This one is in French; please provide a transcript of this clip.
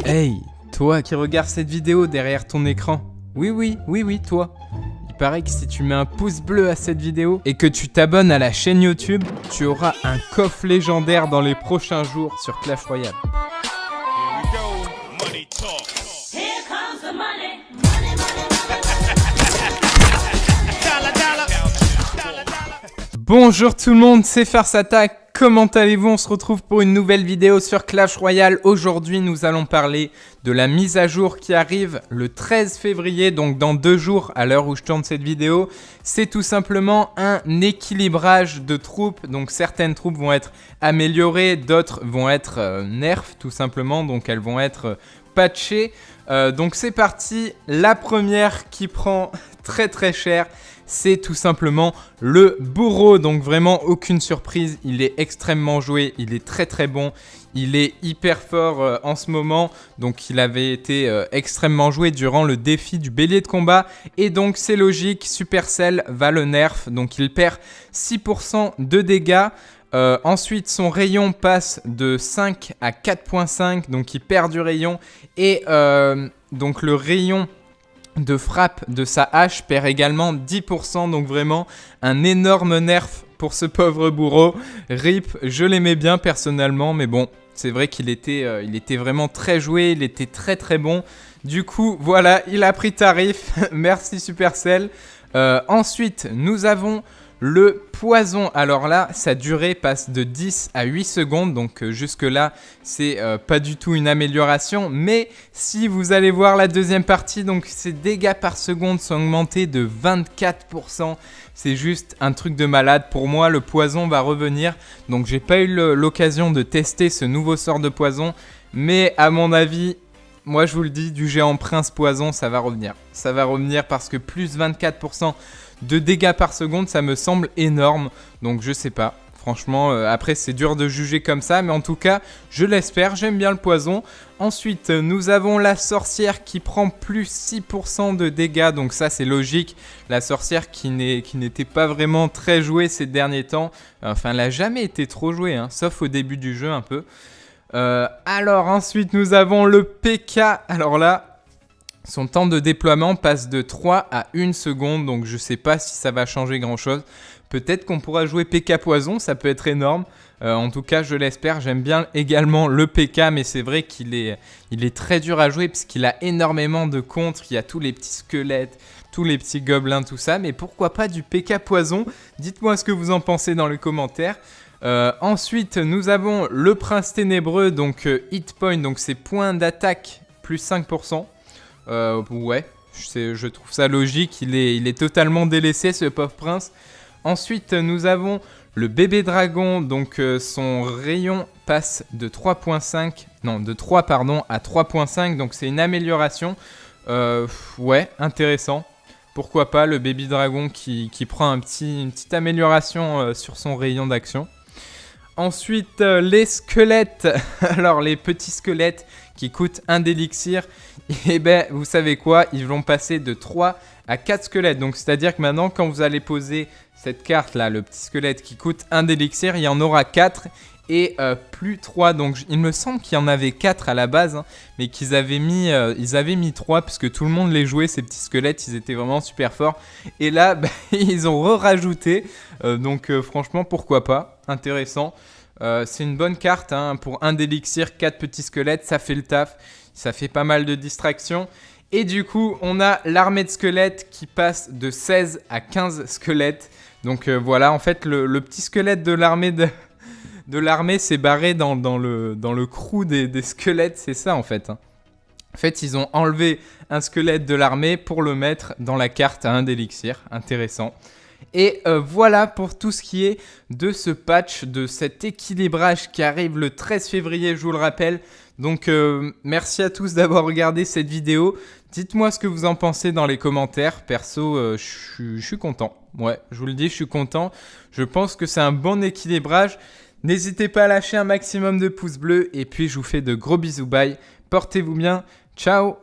Hey, toi qui regardes cette vidéo derrière ton écran. Oui, toi. Il paraît que si tu mets un pouce bleu à cette vidéo et que tu t'abonnes à la chaîne YouTube, tu auras un coffre légendaire dans les prochains jours sur Clash Royale. Bonjour tout le monde, c'est Farce Attack. Comment allez-vous? On se retrouve pour une nouvelle vidéo sur Clash Royale. Aujourd'hui, nous allons parler de la mise à jour qui arrive le 13 février, donc dans 2 jours à l'heure où je tourne cette vidéo. C'est tout simplement un équilibrage de troupes. Donc certaines troupes vont être améliorées, d'autres vont être nerfs tout simplement, donc elles vont être patchées. Donc c'est parti, la première qui prend très cher, c'est tout simplement le bourreau. Donc vraiment aucune surprise, il est extrêmement joué, il est très bon, il est hyper fort en ce moment. Donc il avait été extrêmement joué durant le défi du bélier de combat et donc c'est logique, Supercell va le nerf, donc il perd 6% de dégâts. Ensuite, son rayon passe de 5 à 4.5, donc il perd du rayon. Et donc le rayon de frappe de sa hache perd également 10%, donc vraiment un énorme nerf pour ce pauvre bourreau. RIP, je l'aimais bien personnellement, mais bon, c'est vrai qu'il était, il était vraiment très joué, il était très bon. Du coup, voilà, il a pris tarif, merci Supercell. Ensuite, nous avons le poison. Alors là, sa durée passe de 10 à 8 secondes. Donc jusque là, c'est pas du tout une amélioration. Mais si vous allez voir la deuxième partie, donc ses dégâts par seconde sont augmentés de 24%. C'est juste un truc de malade. Pour moi, le poison va revenir. Donc j'ai pas eu l'occasion de tester ce nouveau sort de poison. Mais à mon avis, moi je vous le dis, du géant prince poison, ça va revenir. Ça va revenir parce que plus 24% de dégâts par seconde, ça me semble énorme. Donc je sais pas, franchement, après c'est dur de juger comme ça, mais en tout cas, je l'espère, j'aime bien le poison. Ensuite, nous avons la sorcière qui prend plus 6% de dégâts, donc ça c'est logique. La sorcière qui n'était pas vraiment très jouée ces derniers temps, enfin elle n'a jamais été trop jouée, hein, sauf au début du jeu un peu. Alors ensuite, nous avons le PK, alors là, son temps de déploiement passe de 3 à 1 seconde, donc je sais pas si ça va changer grand chose. Peut-être qu'on pourra jouer PK Poison, ça peut être énorme. En tout cas, je l'espère. J'aime bien également le PK, mais c'est vrai qu'il est très dur à jouer parce qu'il a énormément de contres. Il y a tous les petits squelettes, tous les petits gobelins, tout ça. Mais pourquoi pas du PK Poison? Dites-moi ce que vous en pensez dans les commentaires. Ensuite, nous avons le prince ténébreux, donc hit point, donc c'est points d'attaque plus 5%. Ouais, je trouve ça logique, il est totalement délaissé ce pauvre prince. Ensuite, nous avons le bébé dragon, donc son rayon passe de 3.5, non de 3 pardon, à 3.5, donc c'est une amélioration. Ouais, intéressant. Pourquoi pas le bébé dragon qui prend une petite amélioration sur son rayon d'action. Ensuite, les squelettes. Alors, les petits squelettes qui coûtent 1 d'élixir, et ben, vous savez quoi? Ils vont passer de 3 à 4 squelettes. Donc, c'est-à-dire que maintenant, quand vous allez poser cette carte-là, le petit squelette qui coûte 1 d'élixir, il y en aura 4 et plus 3. Donc, il me semble qu'il y en avait 4 à la base, hein, mais qu'ils avaient mis 3 parce que tout le monde les jouait, ces petits squelettes. Ils étaient vraiment super forts. Et là, bah, ils ont rajouté. Donc, franchement, pourquoi pas? Intéressant. C'est une bonne carte, hein, pour 1 d'élixir, 4 petits squelettes, ça fait le taf, ça fait pas mal de distractions. Et du coup, on a l'armée de squelettes qui passe de 16 à 15 squelettes. Donc voilà, en fait, le petit squelette de l'armée s'est barré dans le crew des squelettes, c'est ça en fait. Hein. En fait, ils ont enlevé un squelette de l'armée pour le mettre dans la carte à 1 d'élixir, intéressant. Et voilà pour tout ce qui est de ce patch, de cet équilibrage qui arrive le 13 février, je vous le rappelle. Donc merci à tous d'avoir regardé cette vidéo. Dites-moi ce que vous en pensez dans les commentaires. Perso, je suis content. Ouais, je vous le dis, je suis content. Je pense que c'est un bon équilibrage. N'hésitez pas à lâcher un maximum de pouces bleus. Et puis je vous fais de gros bisous, bye. Portez-vous bien. Ciao.